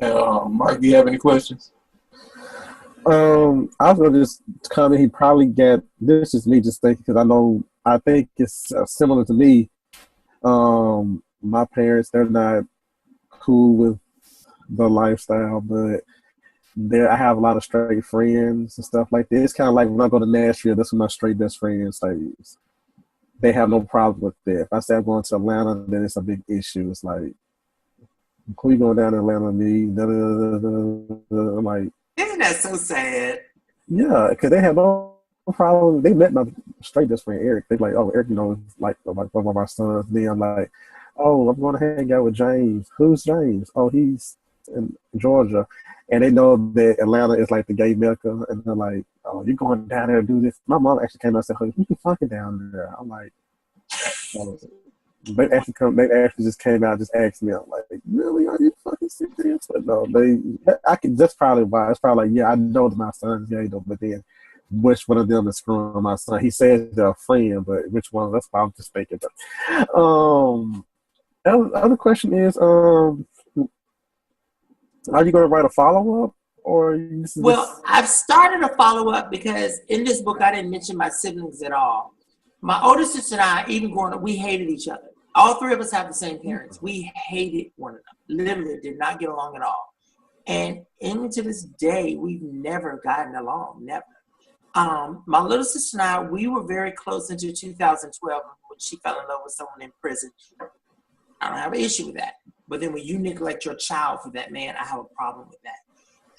Mark, do you have any questions? I was gonna just comment. He probably get this is me just thinking because I think it's similar to me. My parents they're not cool with the lifestyle, but there I have a lot of straight friends and stuff like this. It's kind of like when I go to Nashville, that's when my straight best friends stays. They have no problem with that. If I say I'm going to Atlanta, then it's a big issue. It's like, who you going down to Atlanta with me? Da, da, da, da, da. I'm like, Isn't that so sad? yeah, because they have no problem. They met my straight best friend Eric. They like, oh, Eric, is like one of my sons. Then I'm like, oh, I'm going to hang out with James. Who's James? Oh, he's in Georgia. And they know that Atlanta is like the gay mecca. And they're like, oh, you're going down there to do this. My mom actually came out and said, hey, you fucking down there. I'm like, oh. They actually just came out, just asked me. I'm like, really? Are you fucking serious? But no, that's probably why. It's probably like, yeah, I know that my son's gay though, but then which one of them is screwing my son? He says they're a friend, but which one? That's why I'm just thinking. But, other question is, are you going to write a follow up, or well, I've started a follow up because in this book I didn't mention my siblings at all. My older sister and I, even growing up, we hated each other. All three of us have the same parents. We hated one another. Literally did not get along at all. And even to this day, we've never gotten along. Never. My little sister and I, we were very close until 2012 when she fell in love with someone in prison. I don't have an issue with that. But then when you neglect your child for that man, I have a problem with that.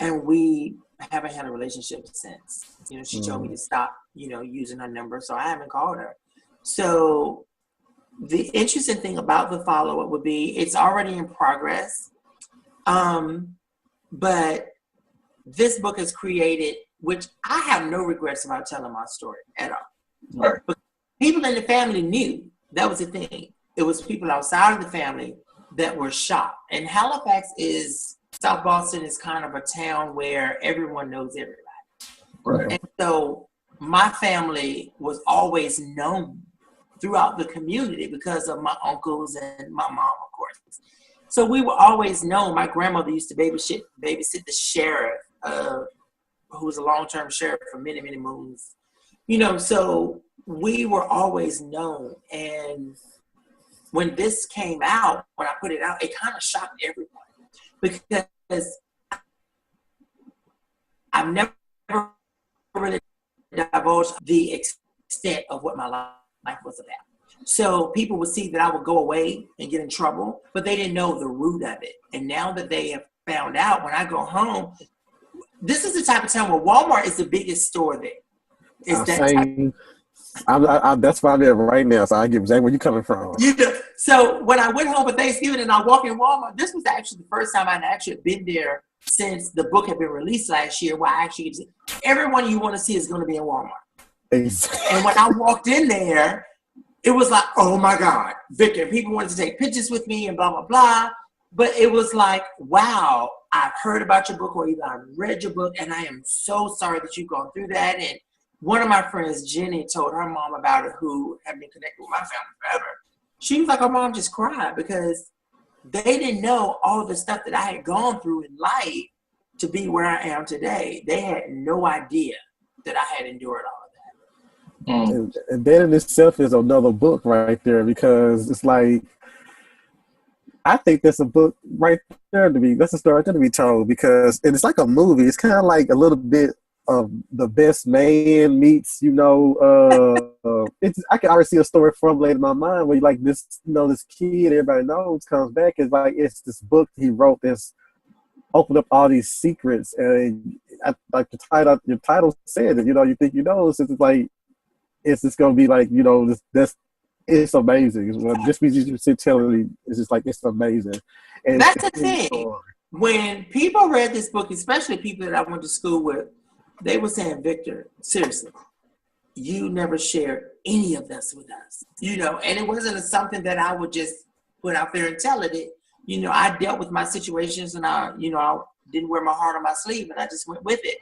And we haven't had a relationship since. She told me to stop, using her number, so I haven't called her. So the interesting thing about the follow-up would be it's already in progress. But this book has created, which I have no regrets about telling my story at all. Right. But people in the family knew. That was the thing. It was people outside of the family that were shocked. And South Boston is kind of a town where everyone knows everybody. Right. And so my family was always known throughout the community because of my uncles and my mom, of course. So we were always known. My grandmother used to babysit the sheriff, who was a long-term sheriff for many, many moons. So we were always known. And when this came out, when I put it out, it kind of shocked everyone because I've never really divulged the extent of what my life was about. So people would see that I would go away and get in trouble, but they didn't know the root of it. And now that they have found out, when I go home, this is the type of town where Walmart is the biggest store there. That's why I'm there right now, so I get exactly where you're coming from. So when I went home for Thanksgiving and I walked in Walmart, this was actually the first time I'd actually been there since the book had been released last year, where I actually everyone you want to see is going to be in Walmart. Exactly. And when I walked in there, it was like, oh my God, Victor, people wanted to take pictures with me and blah, blah, blah. But it was like, wow, I've heard about your book or even I've read your book, and I am so sorry that you've gone through that. And one of my friends, Jenny, told her mom about it, who had been connected with my family forever. She was like, her mom just cried because they didn't know all the stuff that I had gone through in life to be where I am today. They had no idea that I had endured all of that. And that in itself is another book right there, because it's like, I think that's a book right there that's a story right there to be told, because and it's like a movie. It's kind of like a little bit of The Best Man meets, I can already see a story formulated in my mind where like this, this kid everybody knows comes back. It's this book he wrote that's opened up all these secrets, and like your title said it, you think so it's like it's just gonna be like it's amazing. Just be telling me, it's just like it's amazing. And that's the thing. When people read this book, especially people that I went to school with, they were saying, Victor, seriously, you never shared any of this with us, and it wasn't something that I would just put out there and tell it. I dealt with my situations, and I didn't wear my heart on my sleeve, and I just went with it.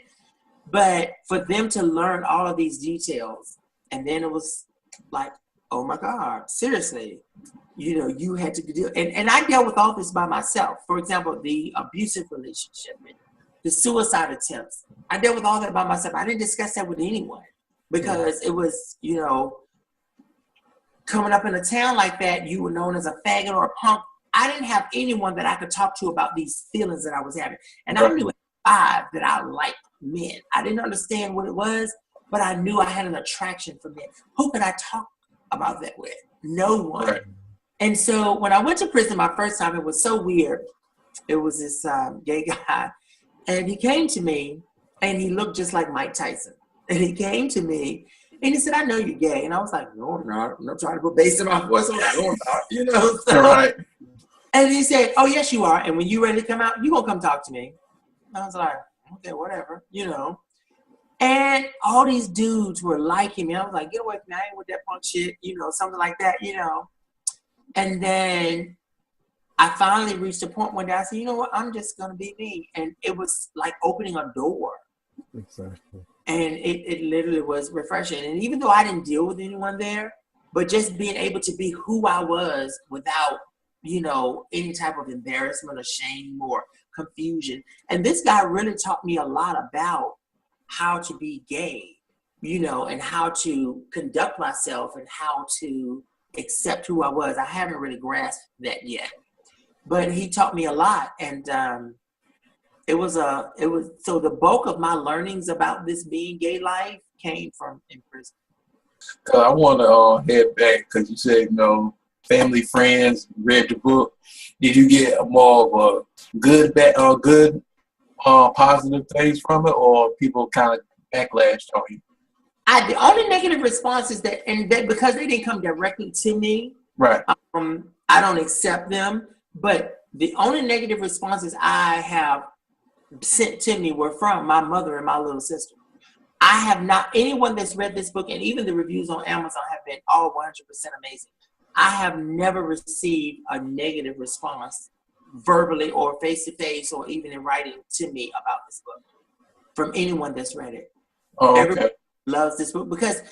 But for them to learn all of these details, and then it was like, oh my God, seriously. You know, you had to deal, and I dealt with all this by myself. For example, the abusive relationship, the suicide attempts. I dealt with all that by myself. I didn't discuss that with anyone because it was, you know, coming up in a town like that, you were known as a faggot or a punk. I didn't have anyone that I could talk to about these feelings that I was having. And I knew at 5 that I liked men. I didn't understand what it was, but I knew I had an attraction for men. Who could I talk about that with? No one. Right. And so when I went to prison my first time, it was so weird. It was this gay guy, and he came to me, and he looked just like Mike Tyson. And he came to me, and he said, "I know you're gay." And I was like, "No, I'm not. I'm not trying to put bass in my voice. I'm like, no, I'm not." You know? So, Right. and he said, "Oh, yes, you are. And when you're ready to come out, you're going to come talk to me." And I was like, "Okay, whatever," you know. And all these dudes were liking me. I was like, "Get away from me. I ain't with that punk shit," you know, something like that, you know. And then I finally reached a point one day, I said, "You know what? I'm just going to be me." And it was like opening a door. Exactly. And it literally was refreshing. And even though I didn't deal with anyone there, but just being able to be who I was without, you know, any type of embarrassment or shame or confusion. And this guy really taught me a lot about how to be gay, you know, and how to conduct myself and how to accept who I was. I haven't really grasped that yet, but he taught me a lot. And so the bulk of my learnings about this being gay life came from in prison. I want to head back because you said, you know, family, friends read the book. Did you get more of a good, positive things from it, or people kind of backlashed on you? The only negative response is that because they didn't come directly to me, Right. I don't accept them. But the only negative responses I have sent to me were from my mother and my little sister. I have not, anyone that's read this book, and even the reviews on Amazon have been all 100% amazing. I have never received a negative response verbally or face-to-face or even in writing to me about this book from anyone that's read it. Oh, okay. Everybody loves this book because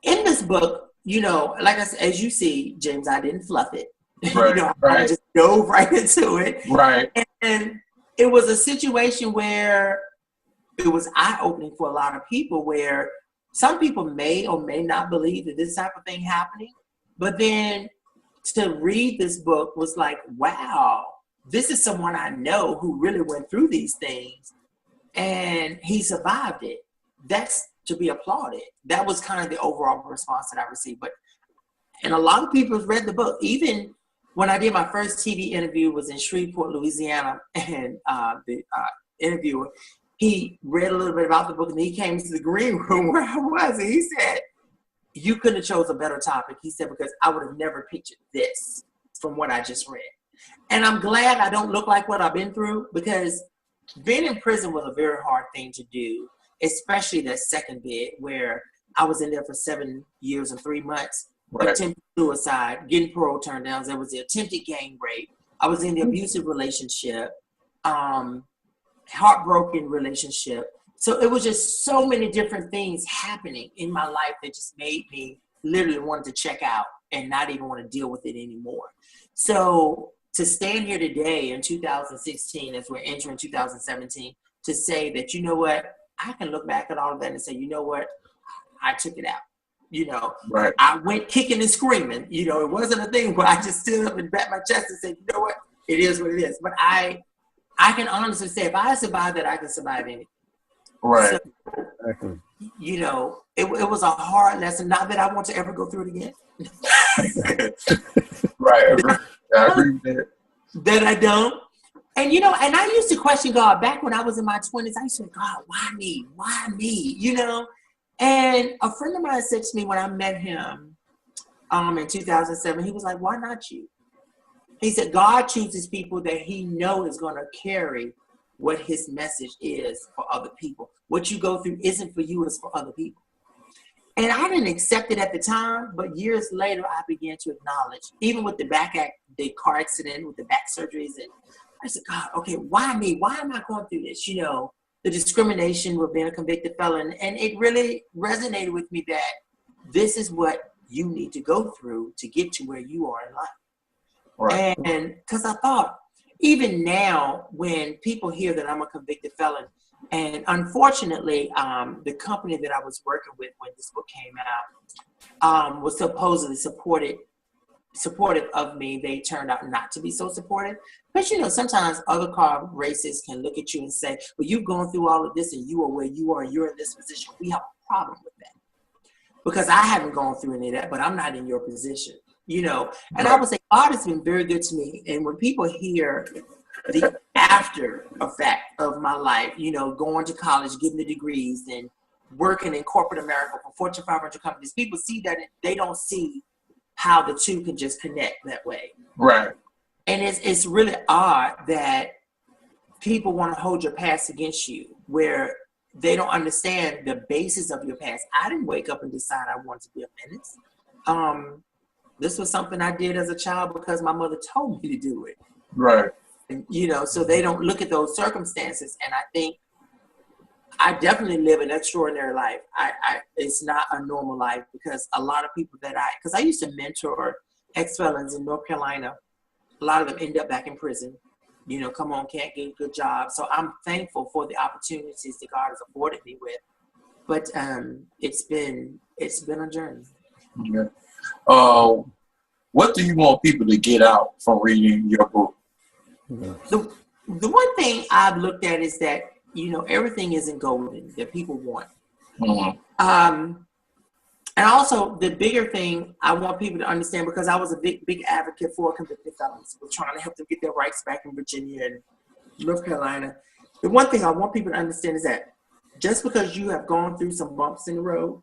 in this book, you know, like I said, as you see, James, I didn't fluff it. Right, You know, right. I just dove right into it. Right. And it was a situation where it was eye-opening for a lot of people, where some people may or may not believe that this type of thing happening. But then to read this book was like, wow, this is someone I know who really went through these things and he survived it. That's to be applauded. That was kind of the overall response that I received. And a lot of people have read the book. Even when I did my first TV interview was in Shreveport, Louisiana, and the interviewer, he read a little bit about the book, and he came to the green room where I was, and he said, "You couldn't have chose a better topic." He said, "Because I would have never pictured this from what I just read." And I'm glad I don't look like what I've been through, because being in prison was a very hard thing to do, especially that second bit where I was in there for 7 years and 3 months. Right. Attempted suicide, getting parole turned down. There was the attempted gang rape. I was in the abusive relationship, heartbroken relationship. So it was just so many different things happening in my life that just made me literally want to check out and not even want to deal with it anymore. So to stand here today in 2016, as we're entering 2017, to say that, you know what, I can look back at all of that and say, you know what, I took it out. You know, Right. I went kicking and screaming. You know, it wasn't a thing where I just stood up and bat my chest and said, you know what, it is what it is. But I can honestly say, if I survived that, I can survive anything. Right. So, Exactly. you know, it was a hard lesson. Not that I want to ever go through it again. Right. I agree with that. That I don't. And, you know, and I used to question God back when I was in my 20s. I used to say, God, why me? Why me? You know? And a friend of mine said to me when I met him in 2007, he was like, why not you? He said, God chooses people that he knows is going to carry what his message is for other people. What you go through isn't for you, it's for other people. And I didn't accept it at the time, but years later, I began to acknowledge, even with the car accident, with the back surgeries, and I said, God, okay, why me? Why am I going through this? You know, the discrimination with being a convicted felon. And it really resonated with me that this is what you need to go through to get to where you are in life. Right. And because I thought, even now, when people hear that I'm a convicted felon, and unfortunately, the company that I was working with when this book came out was supposedly supportive of me. They turned out not to be so supportive. But sometimes other car racists can look at you and say, well, you've gone through all of this and you are where you are, you're in this position. We have a problem with that. Because I haven't gone through any of that, but I'm not in your position. And I would say God has been very good to me. And when people hear the after effect of my life, going to college, getting the degrees, and working in corporate America for Fortune 500 companies, people see that they don't see how the two can just connect that way. Right. And it's really odd that people want to hold your past against you, where they don't understand the basis of your past. I didn't wake up and decide I wanted to be a menace. This was something I did as a child because my mother told me to do it. Right. And, so they don't look at those circumstances. And I think I definitely live an extraordinary life. It's not a normal life, because a lot of people because I used to mentor ex-felons in North Carolina. A lot of them end up back in prison. Come on, can't get a good job. So I'm thankful for the opportunities that God has afforded me with. But it's been a journey. Okay. What do you want people to get out from reading your book? The one thing I've looked at is that, everything isn't golden that people want. Mm-hmm. And also the bigger thing I want people to understand, because I was a big advocate for convicted felons. We're trying to help them get their rights back in Virginia and North Carolina. The one thing I want people to understand is that just because you have gone through some bumps in the road,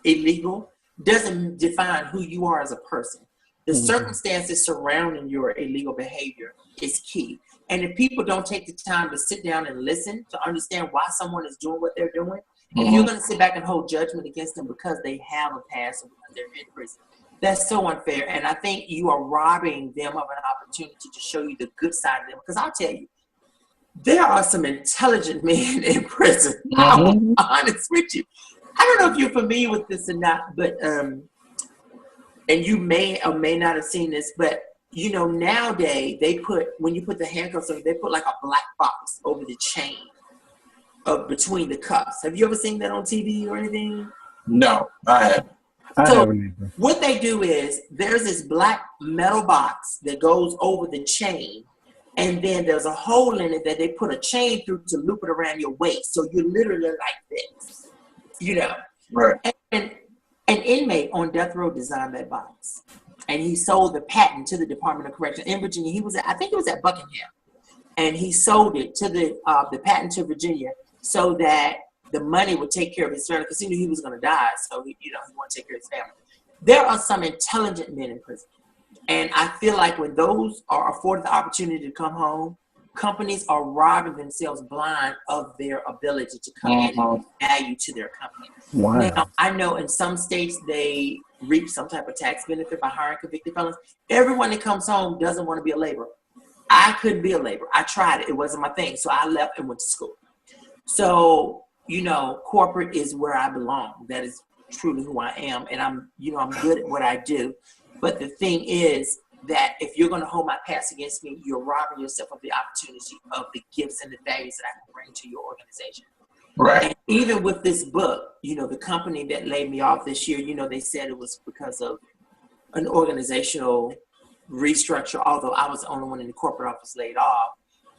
illegal, doesn't define who you are as a person. The circumstances surrounding your illegal behavior is key. And if people don't take the time to sit down and listen to understand why someone is doing what they're doing, if you're going to sit back and hold judgment against them because they have a past or because they're in prison, that's so unfair. And I think you are robbing them of an opportunity to show you the good side of them. Because I'll tell you, there are some intelligent men in prison. I'll be honest with you. I don't know if you're familiar with this or not, but and you may or may not have seen this, but nowadays when you put the handcuffs on, they put like a black box over the chain between the cuffs. Have you ever seen that on TV or anything? No, I haven't. I haven't either. What they do is there's this black metal box that goes over the chain, and then there's a hole in it that they put a chain through to loop it around your waist. So you're literally like this, Right. And an inmate on death row designed that box, and he sold the patent to the Department of Correction in Virginia. I think it was at Buckingham, and he sold it to the patent to Virginia so that the money would take care of his family, because he knew he was going to die. So he wanted to take care of his family. There are some intelligent men in prison, and I feel like when those are afforded the opportunity to come home, companies are robbing themselves blind of their ability to come in and value to their company. Wow. Now, I know in some states they reap some type of tax benefit by hiring convicted felons. Everyone that comes home doesn't want to be a laborer. I couldn't be a laborer. I tried it. It wasn't my thing. So I left and went to school. So, corporate is where I belong. That is truly who I am. And I'm good at what I do. But the thing is that if you're going to hold my past against me, you're robbing yourself of the opportunity of the gifts and the values that I can bring to your organization. Right. And even with this book, the company that laid me off this year, they said it was because of an organizational restructure, although I was the only one in the corporate office laid off.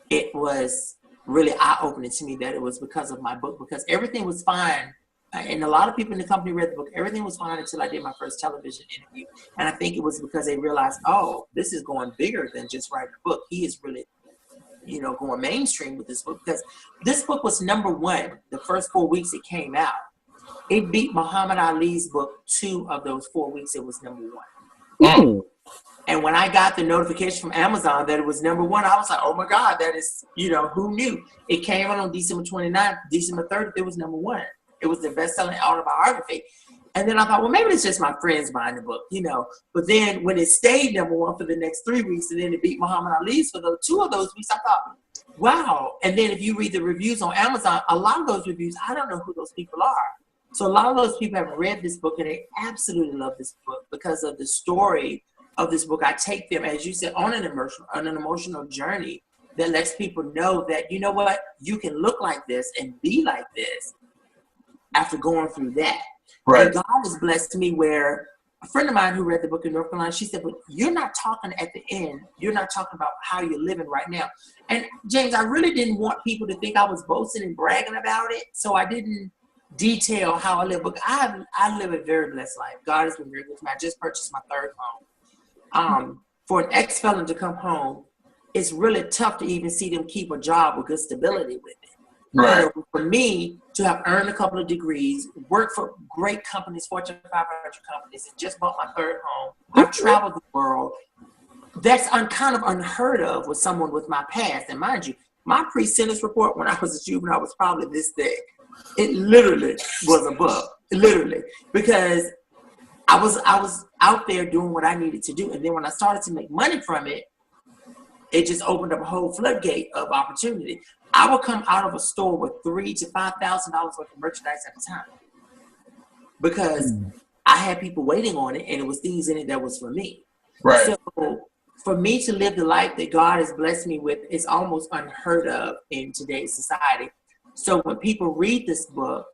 It was really eye-opening to me that it was because of my book, because everything was fine. And a lot of people in the company read the book. Everything was fine until I did my first television interview. And I think it was because they realized, this is going bigger than just writing a book. He is really, going mainstream with this book, because this book was number one the first 4 weeks it came out. It beat Muhammad Ali's book 2 of those 4 weeks. It was number one. And when I got the notification from Amazon that it was number one, I was like, oh my God, that is, who knew? It came out on December 29th, December 30th, it was number one. It was the best-selling autobiography. And then I thought, well, maybe it's just my friends buying the book, But then when it stayed number one for the next 3 weeks, and then it beat Muhammad Ali's for the 2 of those weeks, I thought, wow. And then if you read the reviews on Amazon, a lot of those reviews, I don't know who those people are. So a lot of those people have read this book and they absolutely love this book because of the story of this book. I take them, as you said, on an emotional journey that lets people know that, you know what, you can look like this and be like this after going through that. Right. And God has blessed me where a friend of mine who read the book in North Carolina, she said, but you're not talking at the end. You're not talking about how you're living right now. And James, I really didn't want people to think I was boasting and bragging about it. So I didn't detail how I live. But I live a very blessed life. God has been very good to me. I just purchased my third home. For an ex-felon to come home, it's really tough to even see them keep a job with good stability with it. Right. You know, for me to have earned a couple of degrees, worked for great companies, Fortune 500 companies, and just bought my third home. I've traveled the world. That's kind of unheard of with someone with my past. And mind you, my pre-sentence report when I was a juvenile was probably this thick. It literally was a book, literally, because I was out there doing what I needed to do. And then when I started to make money from it, it just opened up a whole floodgate of opportunity. I would come out of a store with $3,000 to $5,000 worth of merchandise at a time because I had people waiting on it and it was things in it that was for me. Right. So for me to live the life that God has blessed me with is almost unheard of in today's society. So when people read this book,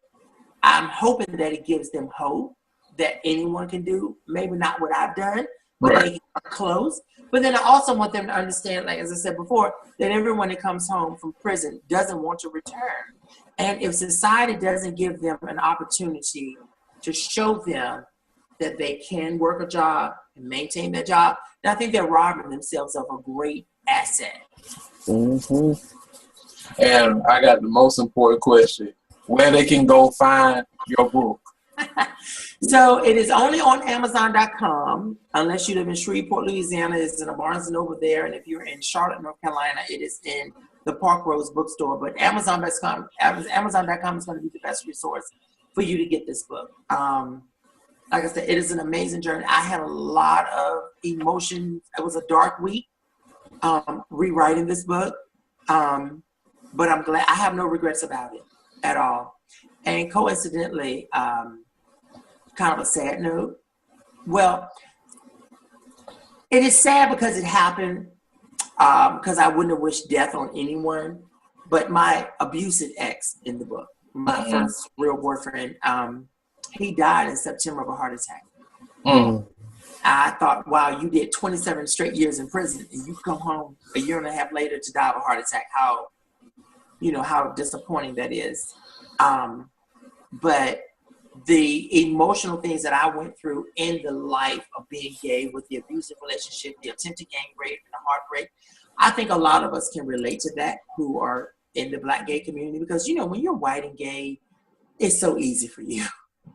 I'm hoping that it gives them hope that anyone can do, maybe not what I've done, but they are close. But then I also want them to understand, like as I said before, that everyone that comes home from prison doesn't want to return. And if society doesn't give them an opportunity to show them that they can work a job and maintain their job, then I think they're robbing themselves of a great asset. Mm-hmm. And I got the most important question: where they can go find your book? So it is only on Amazon.com, unless you live in Shreveport, Louisiana. It's in a Barnes & Noble there. And if you're in Charlotte, North Carolina, it is in the Park Rose bookstore. But Amazon.com is going to be the best resource for you to get this book. Like I said, it is an amazing journey. I had a lot of emotions. It was a dark week rewriting this book. But I'm glad. I have no regrets about it at all. And coincidentally, kind of a sad note. Well, it is sad because it happened, because I wouldn't have wished death on anyone, but my abusive ex in the book, my first real boyfriend, he died in September of a heart attack. I thought, wow, you did 27 straight years in prison and you come home a year and a half later to die of a heart attack. How disappointing that is. But the emotional things that I went through in the life of being gay with the abusive relationship, the attempted gang rape, and the heartbreak, I think a lot of us can relate to that who are in the Black gay community because, when you're white and gay, it's so easy for you.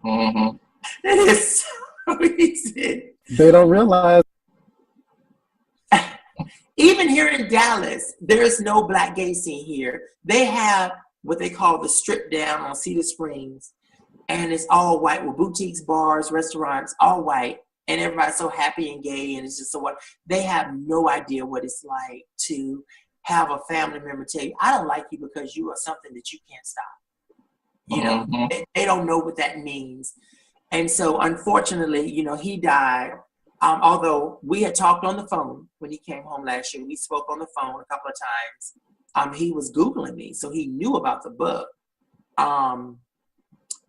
Mm-hmm. It is so easy. They don't realize. Even here in Dallas, there's no Black gay scene here. They have what they call the strip down on Cedar Springs. And it's all white with boutiques, bars, restaurants, all white. And everybody's so happy and gay. And it's just so what they have no idea what it's like to have a family member tell you, I don't like you because you are something that you can't stop. They don't know what that means. And so unfortunately, he died. Although we had talked on the phone when he came home last year. We spoke on the phone a couple of times. He was Googling me, so he knew about the book.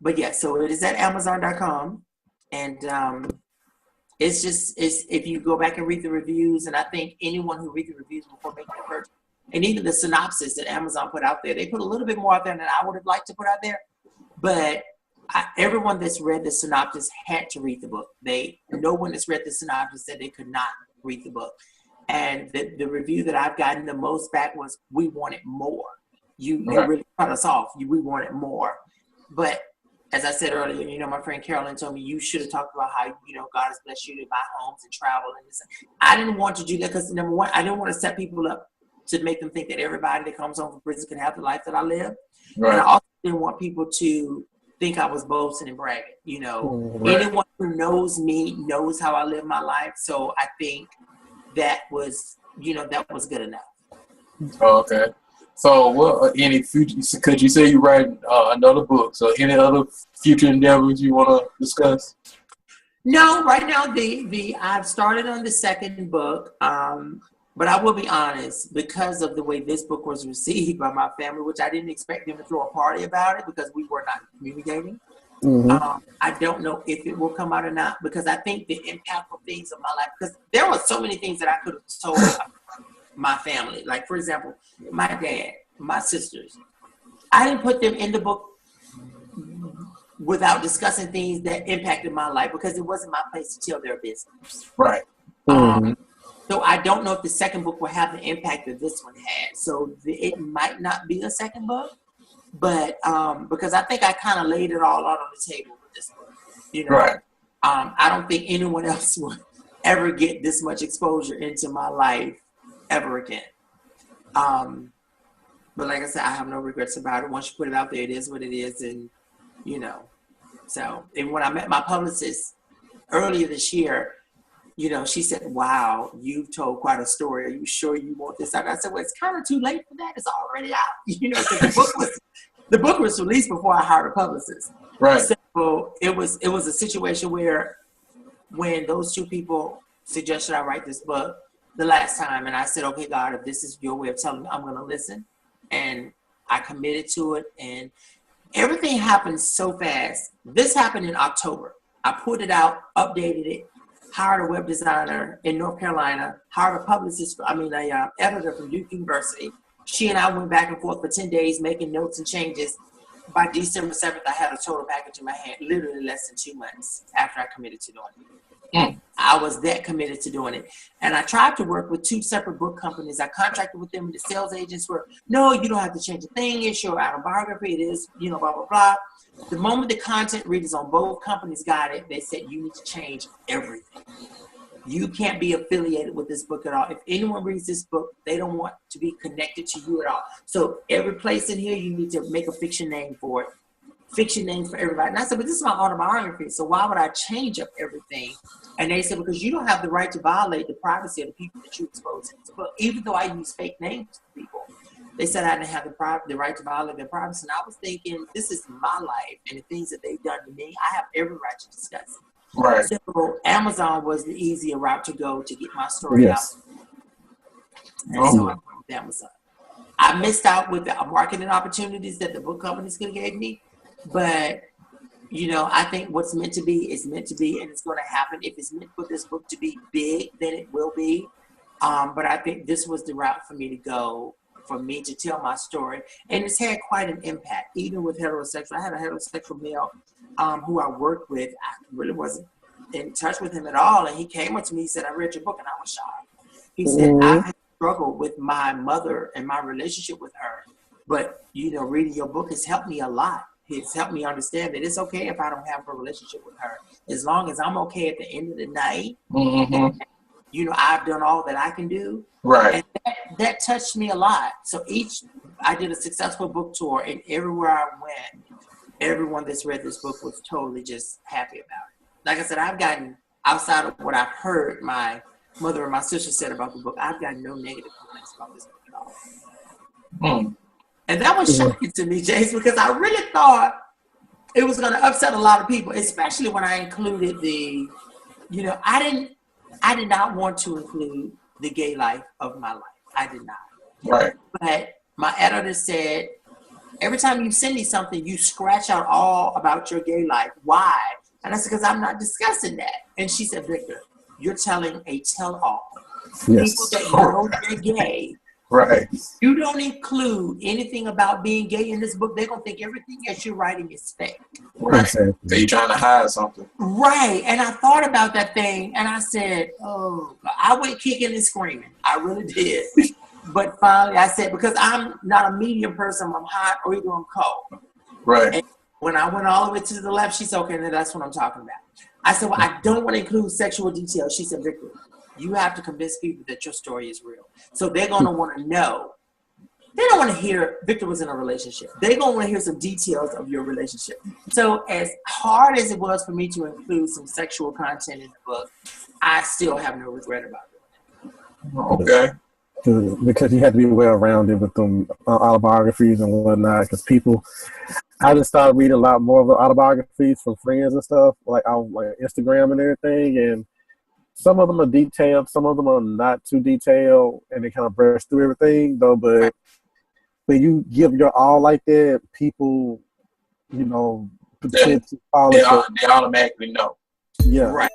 But yeah, so it is at Amazon.com. And it's if you go back and read the reviews, and I think anyone who reads the reviews before making a purchase, and even the synopsis that Amazon put out there, they put a little bit more out there than I would have liked to put out there. But everyone that's read the synopsis had to read the book. No one that's read the synopsis said they could not read the book. And the review that I've gotten the most back was, we wanted more. You really cut us off. We wanted more. But as I said earlier, my friend Carolyn told me, you should have talked about how, God has blessed you to buy homes and travel. And this. I didn't want to do that because, number one, I didn't want to set people up to make them think that everybody that comes home from prison can have the life that I live. Right. And I also didn't want people to think I was boasting and bragging. Anyone who knows me knows how I live my life. So I think that was, that was good enough. Okay. So, what any future? Could you say you write another book? So, any other future endeavors you want to discuss? No, right now I've started on the second book, but I will be honest, because of the way this book was received by my family, which I didn't expect them to throw a party about it because we were not communicating. I don't know if it will come out or not, because I think the impactful things of my life, because there were so many things that I could have told my family. Like, for example, my dad, my sisters. I didn't put them in the book without discussing things that impacted my life, because it wasn't my place to tell their business. Right. So I don't know if the second book will have the impact that this one had. So it might not be a second book, but because I think I kind of laid it all out on the table with this book. You know, right. I don't think anyone else would ever get this much exposure into my life ever again. But like I said, I have no regrets about it. Once you put it out there, it is what it is, and you know. So, and when I met my publicist earlier this year, you know, she said, "Wow, you've told quite a story. Are you sure you want this out?" I said, "Well, it's kind of too late for that. It's already out." You know, because the book was released before I hired a publicist. Right. So it was a situation where when those two people suggested I write this book the last time, and I said, "Okay, God, if this is your way of telling me, I'm going to listen," and I committed to it, and everything happened so fast. This happened in October. I put it out, updated it, hired a web designer in North Carolina, hired a publicist, editor from Duke University. She and I went back and forth for 10 days, making notes and changes. By December 7th, I had a total package in my hand, literally less than 2 months after I committed to doing it. I was that committed to doing it. And I tried to work with 2 separate book companies. I contracted with them, and the sales agents were, "No, you don't have to change a thing. It's your autobiography. It is, you know, blah, blah, blah." The moment the content readers on both companies got it, they said, "You need to change everything. You can't be affiliated with this book at all. If anyone reads this book, they don't want to be connected to you at all. So every place in here, you need to make a fiction name for it. Fiction names for everybody." And I said, "But this is my autobiography, so why would I change up everything?" And they said, "Because you don't have the right to violate the privacy of the people that you expose in this book, even though I use fake names to people." They said I didn't have the right to violate their privacy. And I was thinking, this is my life, and the things that they've done to me, I have every right to discuss it. Right. So Amazon was the easier route to go to get my story out. And so I went with Amazon. I missed out with the marketing opportunities that the book companies could have gave me, but you know, I think what's meant to be is meant to be, and it's going to happen. If it's meant for this book to be big, then it will be. But I think this was the route for me to go, for me to tell my story, and it's had quite an impact. Even with heterosexual, I had a heterosexual male who I worked with. I really wasn't in touch with him at all, and he came up to me. He said, "I read your book," and I was shocked. He said, "I had struggled with my mother and my relationship with her, but you know, reading your book has helped me a lot. It's helped me understand that it's okay if I don't have a relationship with her, as long as I'm okay at the end of the night. You know, I've done all that I can do." Right. And that touched me a lot. So I did a successful book tour, and everywhere I went, everyone that's read this book was totally just happy about it. Like I said, I've gotten, outside of what I've heard my mother and my sister said about the book, I've gotten no negative comments about this book at all. And that was shocking to me, Jace, because I really thought it was going to upset a lot of people, especially when I included the, you know, I did not want to include the gay life of my life. I did not. Right. But my editor said, "Every time you send me something, you scratch out all about your gay life. Why?" And I said, "Because I'm not discussing that." And she said, "Victor, you're telling a tell-all. Yes. People that know they're gay, Right. you don't include anything about being gay in this book, they're going to think everything that you're writing is fake." Right. So you're trying to hide something. Right. And I thought about that thing, and I said, "Oh, God." I went kicking and screaming. I really did. But finally I said, because I'm not a medium person, I'm hot or either I'm cold. Right. And when I went all the way to the left, she said, "Okay, then that's what I'm talking about." I said, "Well, I don't want to include sexual details." She said, "Victor, you have to convince people that your story is real. So they're going to want to know. They don't want to hear Victor was in a relationship. They're going to want to hear some details of your relationship." So as hard as it was for me to include some sexual content in the book, I still have no regret about it. Okay. because you have to be well rounded with them autobiographies and whatnot. Because people, I just started reading a lot more of the autobiographies from friends and stuff, like on like Instagram and everything. And some of them are detailed, some of them are not too detailed, and they kind of brush through everything though. But when you give your all like that, people, you know, They, tend to fall they into automatically know. yeah. Right.